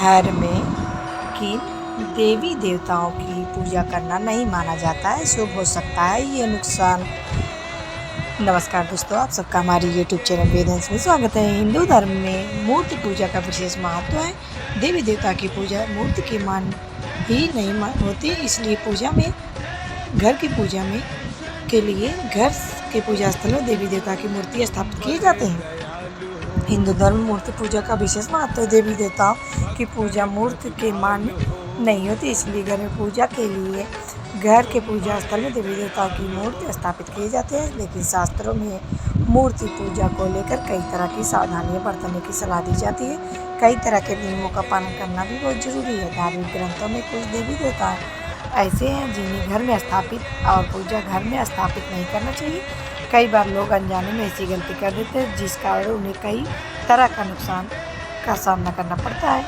घर में किन देवी देवताओं की पूजा करना नहीं माना जाता है, शुभ हो सकता है ये नुकसान। नमस्कार दोस्तों, आप सबका हमारी यूट्यूब चैनल वेदहंस में स्वागत है। हिंदू धर्म में मूर्ति पूजा का विशेष महत्व है। देवी देवता की पूजा मूर्ति के मान ही नहीं होती, इसलिए पूजा में घर की पूजा में के लिए घर के पूजा स्थल में देवी देवता की मूर्ति स्थापित किए जाते हैं। हिंदू धर्म मूर्ति पूजा का विशेष महत्व है। देवी देवताओं की पूजा मूर्ति के मान नहीं होती, इसलिए घर में पूजा के लिए घर के पूजा स्थल में देवी देवताओं की मूर्ति स्थापित किए जाते हैं। लेकिन शास्त्रों में मूर्ति पूजा को लेकर कई तरह की सावधानियां बरतने की सलाह दी जाती है। कई तरह के नियमों का पालन करना भी बहुत जरूरी है। धार्मिक ग्रंथों में कुछ देवी देवता ऐसे हैं जिन्हें घर में स्थापित और पूजा घर में स्थापित नहीं करना चाहिए। कई बार लोग अनजाने में ऐसी गलती कर देते हैं, जिस कारण उन्हें कई तरह का नुकसान का सामना करना पड़ता है।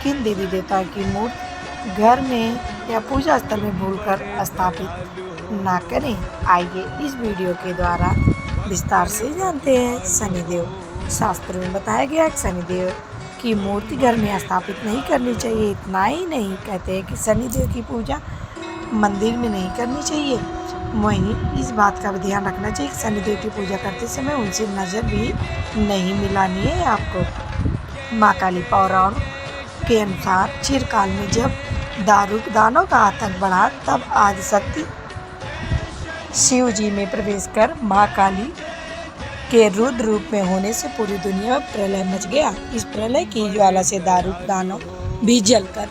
किन देवी देवताओं की मूर्ति घर में या पूजा स्थल में भूलकर स्थापित ना करें, आइए इस वीडियो के द्वारा विस्तार से जानते हैं। शनिदेव, शास्त्रों में बताया गया है कि शनिदेव की मूर्ति घर में स्थापित नहीं करनी चाहिए। इतना ही नहीं, कहते हैं कि शनिदेव की पूजा मंदिर में नहीं करनी चाहिए। वहीं इस बात का भी ध्यान रखना चाहिए कि शनिदेव की पूजा करते समय उनसे नज़र भी नहीं मिलानी है आपको। माँ काली पौराण के अनुसार चिरकाल में जब दानों का आतंक बढ़ा, तब आदिशक्ति शिव जी में प्रवेश कर माँ काली के रुद्र रूप में होने से पूरी दुनिया में प्रलय मच गया। इस प्रलय की ज्वाला से दानव भी जलकर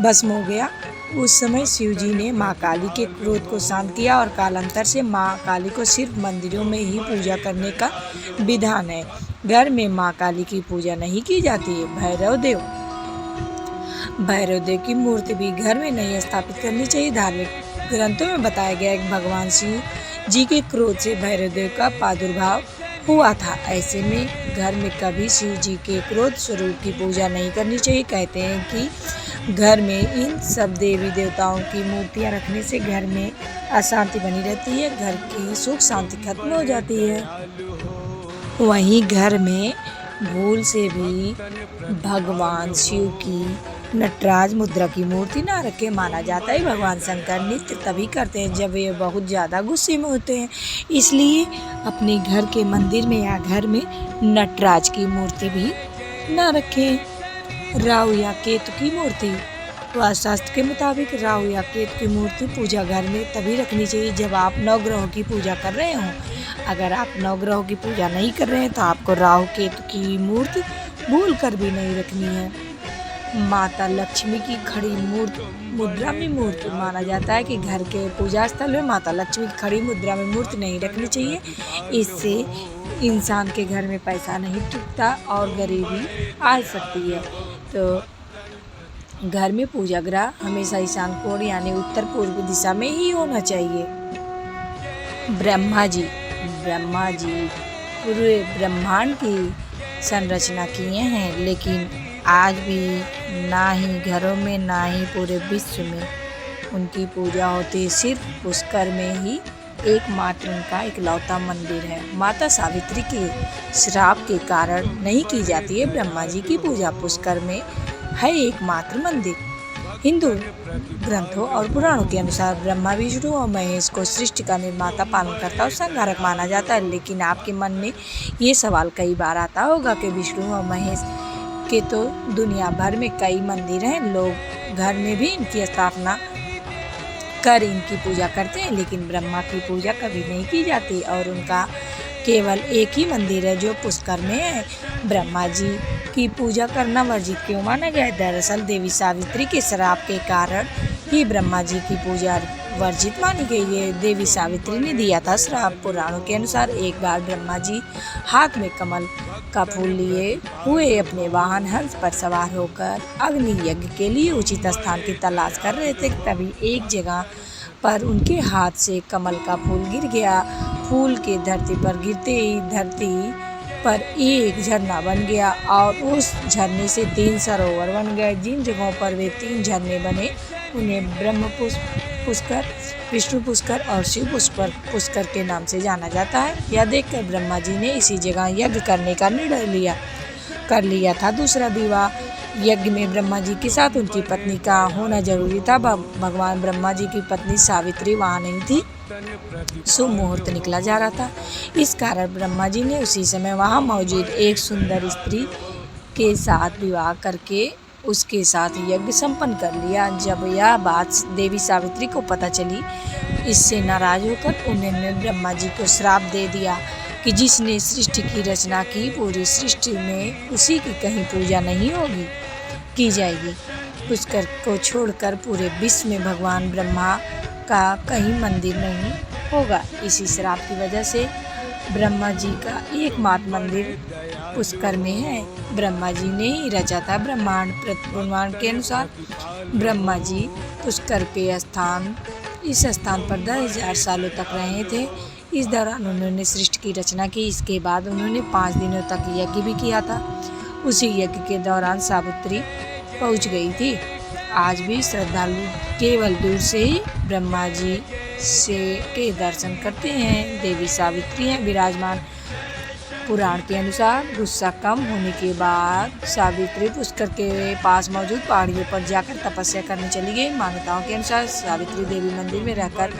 भस्म हो गया। उस समय शिव जी ने माँ काली के क्रोध को शांत किया और कालांतर से माँ काली को सिर्फ मंदिरों में ही पूजा करने का विधान है। घर में माँ काली की पूजा नहीं की जाती है। भैरव देव की मूर्ति भी घर में नहीं स्थापित करनी चाहिए। धार्मिक ग्रंथों में बताया गया है कि भगवान शिव जी के क्रोध से भैरव देव का प्रादुर्भाव हुआ था। ऐसे में घर में कभी शिव जी के क्रोध स्वरूप की पूजा नहीं करनी चाहिए। कहते हैं कि घर में इन सब देवी देवताओं की मूर्तियां रखने से घर में अशांति बनी रहती है, घर की सुख शांति खत्म हो जाती है। वहीं घर में भूल से भी भगवान शिव की नटराज मुद्रा की मूर्ति ना रखे माना जाता है। भगवान शंकर नृत्य तभी करते हैं जब वे बहुत ज़्यादा गुस्से में होते हैं, इसलिए अपने घर के मंदिर में या घर में नटराज की मूर्ति भी ना रखें। राहु या केतु की मूर्ति, वास्तुशास्त्र के मुताबिक राहु या केतु की मूर्ति पूजा घर में तभी रखनी चाहिए जब आप नवग्रहों की पूजा कर रहे हों। अगर आप नवग्रहों की पूजा नहीं कर रहे हैं तो आपको राहु केतु की मूर्ति भूल कर भी नहीं रखनी है। माता लक्ष्मी की खड़ी मुद्रा में मूर्ति माना जाता है कि घर के पूजा स्थल में माता लक्ष्मी की खड़ी मुद्रा में मूर्ति नहीं रखनी चाहिए। इससे इंसान के घर में पैसा नहीं टिकता और गरीबी आ सकती है। तो घर में पूजा ग्रह हमेशा ईशान कोण यानी उत्तर पूर्व दिशा में ही होना चाहिए। ब्रह्मा जी पूरे ब्रह्मांड की संरचना किए हैं, लेकिन आज भी ना ही घरों में ना ही पूरे विश्व में उनकी पूजा होती है। सिर्फ पुष्कर में ही एकमात्र उनका इकलौता मंदिर है। माता सावित्री के श्राप के कारण नहीं की जाती है ब्रह्मा जी की पूजा। पुष्कर में है एकमात्र मंदिर। हिंदू ग्रंथों और पुराणों के अनुसार ब्रह्मा विष्णु और महेश को सृष्टि का निर्माता, पालनकर्ता और संहारक माना जाता है। लेकिन आपके मन में ये सवाल कई बार आता होगा कि विष्णु और महेश के तो दुनिया भर में कई मंदिर हैं, लोग घर में भी इनकी स्थापना कर इनकी पूजा करते हैं, लेकिन ब्रह्मा की पूजा कभी नहीं की जाती और उनका केवल एक ही मंदिर है जो पुष्कर में है। ब्रह्मा जी की पूजा करना वर्जित क्यों माना गया है? दरअसल देवी सावित्री के श्राप के कारण ही ब्रह्मा जी की पूजा वर्जित मानी गई है। देवी सावित्री ने दिया था श्राप। पुराणों के अनुसार एक बार ब्रह्मा जी हाथ में कमल का फूल लिए हुए अपने वाहन हंस पर सवार होकर अग्नि यज्ञ के लिए उचित स्थान की तलाश कर रहे थे। तभी एक जगह पर उनके हाथ से कमल का फूल गिर गया। फूल के धरती पर गिरते ही धरती पर एक झरना बन गया और उस झरने से 3 सरोवर बन गए। जिन जगहों पर वे 3 झरने बने उन्हें ब्रह्म पुष्कर, विष्णु पुष्कर और शिव पुष्कर के नाम से जाना जाता है। यह देखकर ब्रह्मा जी ने इसी जगह यज्ञ करने का निर्णय कर लिया था। दूसरा विवाह यज्ञ में ब्रह्मा जी के साथ उनकी पत्नी का होना जरूरी था। भगवान ब्रह्मा जी की पत्नी सावित्री वहाँ नहीं थी। शुभ मुहूर्त निकला जा रहा था। इस कारण ब्रह्मा जी ने उसी समय वहाँ मौजूद एक सुंदर स्त्री के साथ विवाह करके उसके साथ यज्ञ संपन्न कर लिया। जब यह बात देवी सावित्री को पता चली, इससे नाराज होकर उन्होंने ब्रह्मा जी को श्राप दे दिया कि जिसने सृष्टि की रचना की, पूरी सृष्टि में उसी की कहीं पूजा नहीं होगी की जाएगी। पुष्कर को छोड़कर पूरे विश्व में भगवान ब्रह्मा का कहीं मंदिर नहीं होगा। इसी श्राप की वजह से ब्रह्मा जी का एकमात्र मंदिर पुष्कर में है। ब्रह्मा जी ने ही रचा था ब्रह्मांड। पुराण के अनुसार ब्रह्मा जी पुष्कर पे इस स्थान पर 10,000 सालों तक रहे थे। इस दौरान उन्होंने सृष्टि की रचना की। इसके बाद उन्होंने 5 दिनों तक यज्ञ भी किया था। उसी यज्ञ के दौरान सावित्री पहुंच गई थी। आज भी श्रद्धालु केवल दूर से ही ब्रह्मा जी के दर्शन करते हैं। देवी सावित्री हैं विराजमान। पुराण के अनुसार गुस्सा कम होने के बाद सावित्री पुष्कर के पास मौजूद पहाड़ियों पर जाकर तपस्या करने चली गई। मान्यताओं के अनुसार सावित्री देवी मंदिर में रहकर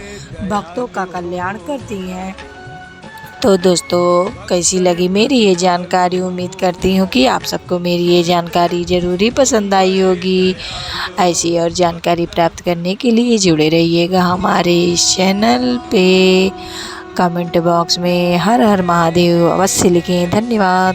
भक्तों का कल्याण करती हैं। तो दोस्तों, कैसी लगी मेरी ये जानकारी? उम्मीद करती हूँ कि आप सबको मेरी ये जानकारी ज़रूर पसंद आई होगी। ऐसी और जानकारी प्राप्त करने के लिए जुड़े रहिएगा हमारे इस चैनल पे। कमेंट बॉक्स में हर हर महादेव अवश्य लिखें। धन्यवाद।